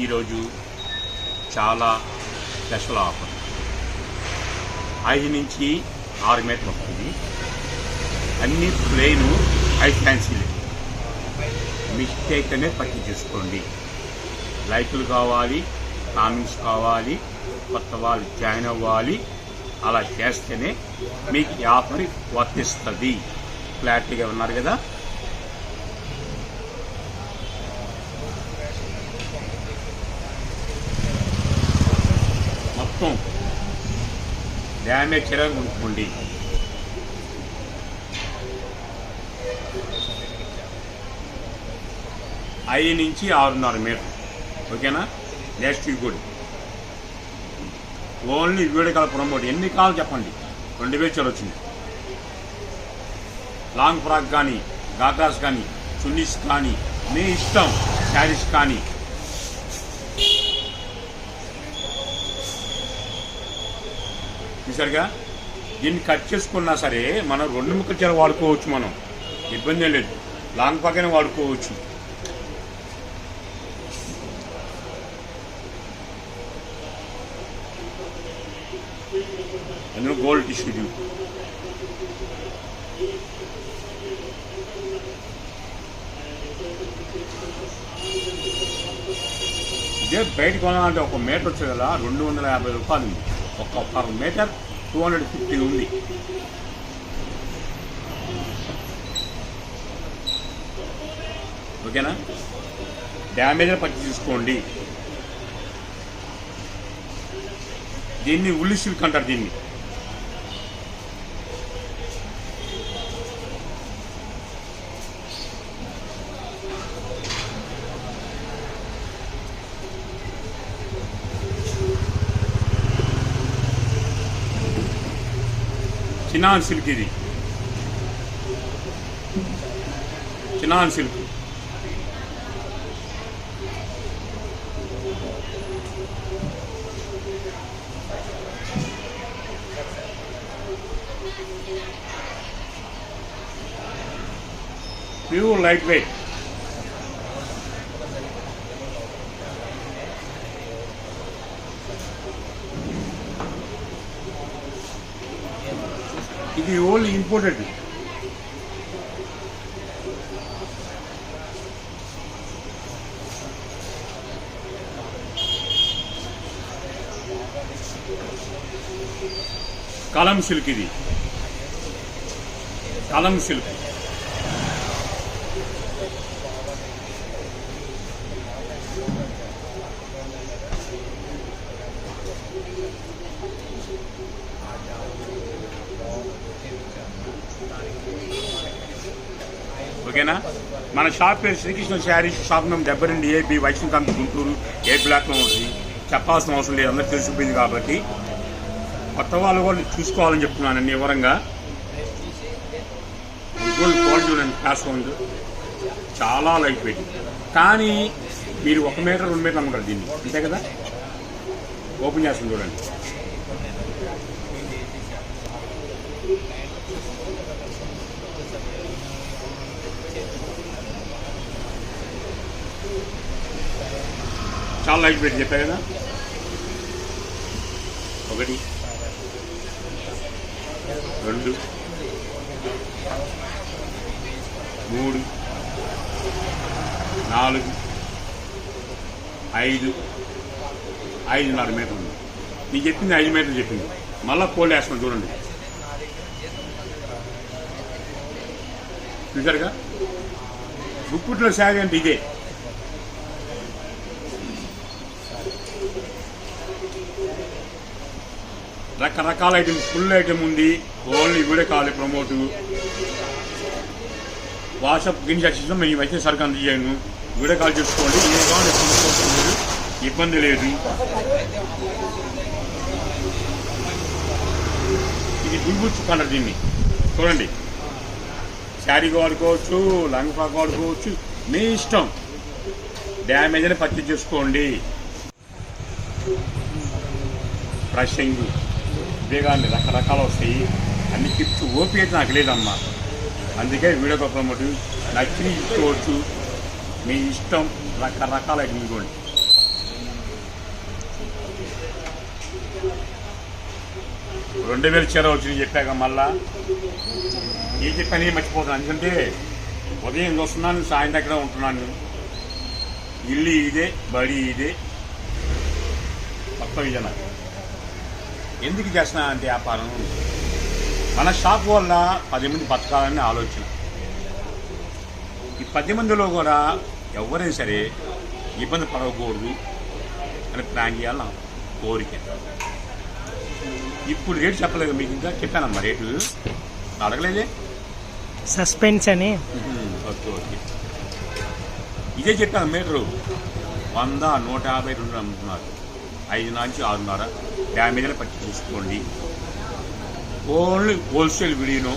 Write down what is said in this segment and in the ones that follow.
ఈరోజు చాలా special offer 5 నుంచి 6 మీటర్లు వస్తుంది. అన్ని ప్లేను హై ఫ్యాన్సీలు. మిస్టేక్ అనేది పట్టి చేసుకోండి. లైకులు కావాలి, కామెంట్స్ కావాలి, కొత్త వాళ్ళు జాయిన్ అవ్వాలి. అలా చేస్తేనే మీకు ఈ ఆఫర్ వర్తిస్తుంది. క్లారిటీగా ఉన్నారు కదా. మొత్తం డ్యామేజ్ చర్యలు కొనుక్కోండి. ఐదు నుంచి 6.5 మీటర్. ఓకేనా? Next good. Only video call promote. ఎన్ని కాల్ చెప్పండి, 2000 చీర వచ్చింది. లాంగ్ ఫ్రాక్ కానీ, గాగ్రాస్ కానీ, చున్నీస్ కానీ, మీ ఇష్టం. శారీస్ కానీ చూసారుగా. దీన్ని కట్ చేసుకున్నా సరే మనం 2 ముక్కల చీర వాడుకోవచ్చు. మనం ఇబ్బంది లేదు. లాంగ్ ఫ్రాక్ అయినా వాడుకోవచ్చు. అందులో గోల్డ్ టిష్యూ. ఇదే బయట కొనాలంటే 1 మీటర్ వచ్చే కదా 250 రూపాయలు ఉంది. పర్ మీటర్ 250 ఉంది. ఓకేనా? డ్యామేజ్ పట్టి తీసుకోండి. దీన్ని ఉల్లి సిల్క్ అంటారు. దీన్ని చినాన్ సిల్క్. ఇది chinon silk. Pure light weight. ఇది ఓన్లీ ఇంపోర్టెడ్. కలం సిల్క్. ఇది కలం సిల్క్. ఓకేనా? మన షాప్ పేరు Srikrishna sarees shop number 72 AB Vaishnav Guntur. A బ్లాక్లో ఉంటుంది. చెప్పాల్సిన అవసరం లేదు, అందరికి తెలిసిపోయింది కాబట్టి. కొత్త వాళ్ళు కూడా చూసుకోవాలని చెప్తున్నాను అన్ని వివరంగా. గోల్డ్ క్వాలిటీ ఉందండి. క్లాస్ ఉంది. చాలా లైట్ వెయిట్. కానీ మీరు 1 మీటర్ 2 మీటర్ అమ్ముతారు దీన్ని. అంతే కదా. ఓపెన్ చేస్తాను చూడండి. చాలా లైట్ వెయిట్ చెప్పా కదా. 1 2 3 4 5 5.5 మీటర్లు. నేను చెప్పింది 5 మీటర్లు చెప్పింది. మళ్ళీ కోల్డ్ వేస్తున్నాను చూడండి. చూసారుగా. బుక్కుట్లో శారీ అంటే ఇదే. రకరకాల ఐటమ్, ఫుల్ ఐటమ్ ఉంది. Only video call promote. WhatsApp గిన్ చేసిన మేము అయితే సరుకు అందజేయను. వీడియో కాల్ చేసుకోండి. ఏ కావాలి తీసుకోవచ్చు, ఇబ్బంది లేదు. ఇది బుల్బుల్ కలర్. దీన్ని చూడండి. శారీ వాడుకోవచ్చు, లాంగ్ ఫ్రాక్ వాడుకోవచ్చు, మీ ఇష్టం. డ్యామేజ్ అని పర్చేజ్ చేసుకోండి. బ్రషింగ్ బేగాన్ని రకరకాలు వస్తాయి. అన్ని టిప్స్ ఓపీ అయితే నాకు లేదమ్మా. అందుకే వీడియో ప్రమోట్ నచ్చి ఇచ్చుకోవచ్చు. మీ ఇష్టం. రకరకాల ఇవ్వండి. 2000 చీర వచ్చింది చెప్పాక మళ్ళా ఏం చెప్పాను మర్చిపోతున్నాను. ఎందుకంటే ఉదయం వస్తున్నాను, సాయంత్రం దగ్గర ఉంటున్నాను. ఇల్లు ఇదే, బడి ఇదే, మొత్తం ఇదే. నాకు ఎందుకు చేస్తున్నా అంటే వ్యాపారం మన షాప్ వల్ల 10 మంది బతకాలని ఆలోచన. ఈ 10 మందిలో కూడా ఎవరైనా సరే ఇబ్బంది పడకూడదు అని ప్లాన్ చేయాలి నా కోరిక. ఇప్పుడు రేటు చెప్పలేదు మీకు, ఇంకా చెప్పానమ్మా రేటు అడగలేదే, సస్పెన్స్ అని. ఓకే ఓకే, ఇదే చెప్పాను. మీటరు 100, 150, 200 అమ్ముతున్నారు. 5 నుంచి 6.5 డ్యామేజ్ని పట్టి చూసుకోండి. ఓన్లీ హోల్సేల్ వీడియో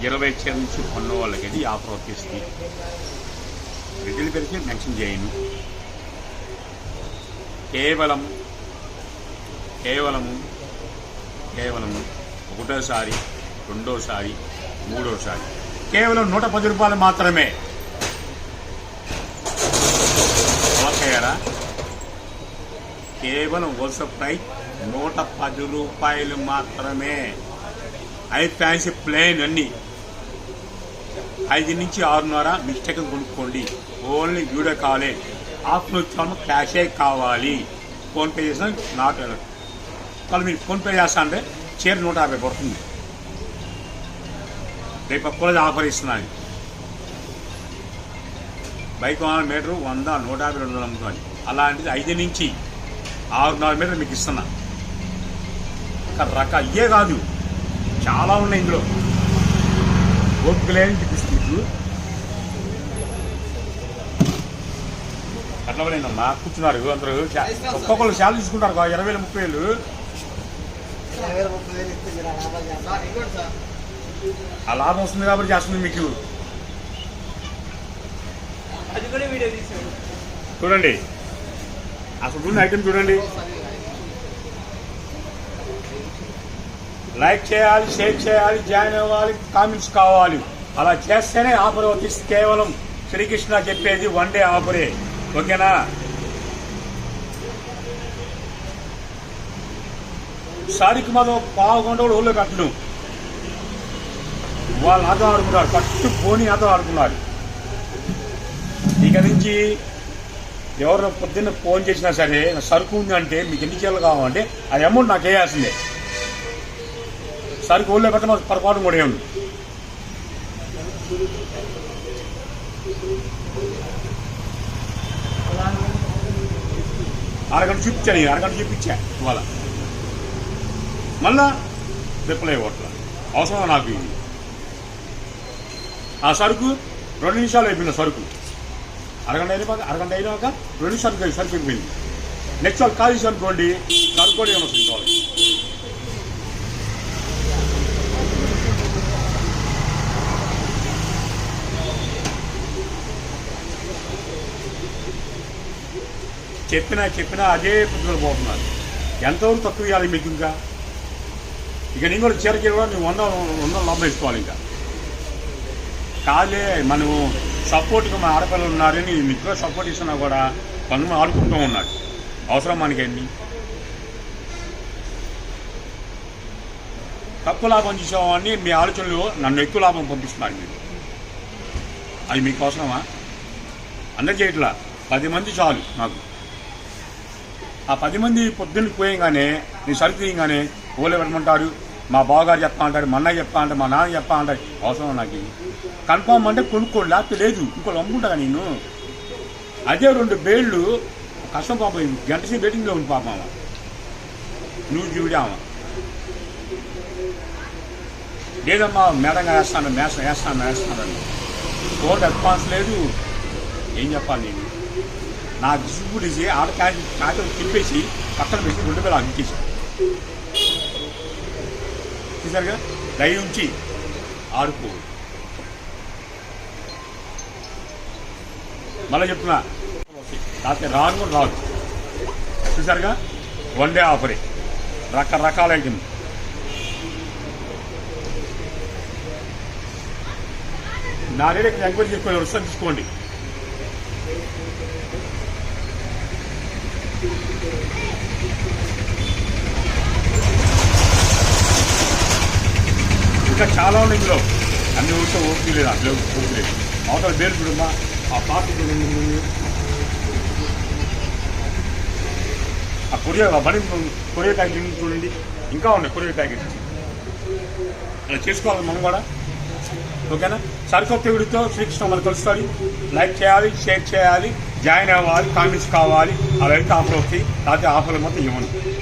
20 చీర నుంచి కొన్న వాళ్ళకి అది ఆఫర్ వచ్చేస్తుంది. రిటైల్ పెరిగి మెన్షన్ చేయను. కేవలము ఒకటోసారి, రెండోసారి, మూడోసారి కేవలం 110 రూపాయలు మాత్రమే. ఓకేరా, కేవలం హోల్సేల్ ప్రైస్ 110 రూపాయలు మాత్రమే. 5 ఫ్యాన్సీ ప్లేన్ అన్ని 5 నుంచి 6.5 మిస్టేక్ కొనుక్కోండి. ఓన్లీ వీడియో కాలే. ఆఫ్టర్ వచ్చాము క్యాషే కావాలి. ఫోన్పే చేసినా నాట్ వాళ్ళు మీరు ఫోన్పే చేస్తా అంటే చీర 150 పడుతుంది. రేపు ఒక్కరోజు ఆఫర్ ఇస్తున్నాను. బైక్ మీటరు 100, 150, 200 అమ్ముతుంది. అలాంటిది 5 నుంచి 6.5 మీటర్లు మీకు ఇస్తున్నా. రకాలు ఇవే కాదు, చాలా ఉన్నాయి ఇందులో. ఓపిక లేని చూపిస్తుంది. అట్లా లేదమ్మా, కూర్చున్నారు అందరూ. ఒక్కొక్కరు శాలరీ తీసుకుంటారు 20,000, 30,000. ఆ లాభం వస్తుంది కాబట్టి చేస్తుంది మీకు. చూడండి అసలు ఉన్న ఐటమ్ చూడండి. లైక్ చేయాలి, షేర్ చేయాలి, జాయిన్ అవ్వాలి, కామెంట్స్ కావాలి. అలా చేస్తేనే ఆఫర్ వచ్చేసి కేవలం శ్రీకృష్ణ చెప్పేది 1 డే ఆఫరే. ఓకేనా? సారికి మాత్రం పావుగంట కూడా ఊళ్ళో పెట్టడం. వాళ్ళు నాతో ఆడుకున్నారు, పట్టు పోని నాతో ఆడుకున్నారు. ఇక నుంచి ఎవరు పొద్దున్న ఫోన్ చేసినా సరే సరుకు ఉంది అంటే మీకు ఎన్ని చీరలు కావాలంటే అది అమౌంట్ నాకు వేయాల్సిందే. సరుకు ఊళ్ళో పెట్టడం పొరపాటు కూడా ఏమి. అరగంట చూపించా ఇవాళ. మళ్ళా రిప్లై ఇవ్వట్ల. అవసరం నాకు ఇది. ఆ సరుకు 2 నిమిషాలు అయిపోయింది. సరుకు అరగంట అయినాక 2 నిమిషాలు సరుకు అయిపోయింది. నెక్స్ట్ వాళ్ళు కాల్ చేసి అనుకోండి, సరుకు కూడా ఏమొస్తుంది కావాలి. చెప్పినా అదే పద్ధతిలో పోతున్నారు. ఎంతవరకు తక్కువ ఇవ్వాలి మీకు? ఇంకా ఇక నేను కూడా చీరకి కూడా నేను 100 లాభం వేసుకోవాలి. ఇంకా కాదే మనం సపోర్ట్గా మన ఆడపిల్లలు ఉన్నారని మీకు సపోర్ట్ ఇస్తున్నా కూడా కొంతమంది ఆడుకుంటూ ఉన్నారు. అవసరం మనకేంటి? తక్కువ లాభం చూసేవాడిని మీ ఆలోచనలు నన్ను ఎక్కువ లాభం పంపిస్తున్నారు మీరు. అది మీకు అవసరమా? అందరు చేయట్లా, 10 మంది చాలు నాకు. ఆ 10 మంది పొద్దున్న పోయంగానే నీ సరుకు తీయగానే ఓలే పెట్టమంటారు, మా బావగారు చెప్పా అంటారు, మా అన్నయ్య చెప్పా అంటారు, మా నాన్న చెప్పా అంటారు. అవసరం నాకు? కన్ఫామ్ అంటే కొనుక్కోండి, లేకపోతే లేదు. ఇంకోళ్ళు అమ్ముకుంటా నేను. అదే 2 బేళ్ళు కష్టం పాపం. గంట సేపు బెట్టింగ్లో ఉంది పాపం. నువ్వు చూడామా లేదమ్మా మేడంగా వేస్తానని ఫోన్ రెస్పాన్స్ లేదు. ఏం చెప్పాలి నేను? నా డిస్ట్రిబ్యూట్ చేసి ఆడ కాగితం తిప్పేసి పక్కన పెట్టి 2,000 అందించేసి చూసారుగా. దయ ఉంచి ఆడుకో. మళ్ళీ చెప్తున్నా, కాకపోతే రాను కూడా రాదు. చూసారుగా, 1 డే ఆఫరే. రకరకాల ఐటమ్. నా రేట్ ఎంక్వైరీ చేసుకోండి, వస్తుంది తీసుకోండి. ఇంకా చాలా ఉన్నాయి ఇందులో అన్ని ఊరితో ఓపిక లేదు అట్లా ఓపిక లేదు అవతల బేరు చూడమ్మా ఆ పాత చూడండి ఆ కొరియర్ బడి కొరియర్ ప్యాకెట్ చూడండి ఇంకా ఉన్నాయి కొరియర్ ప్యాకెట్ అలా చేసుకోవాలి మనం కూడా ఓకేనా సరికొత్త వీడితో శ్రీకృష్ణ మనం కలుస్తాడు లైక్ చేయాలి షేర్ చేయాలి జాయిన్ అవ్వాలి కామెంట్స్ కావాలి అలా అయితే ఆఫర్ అవుతాయి లేకపోతే ఆఫర్లు మొత్తం ఇవ్వను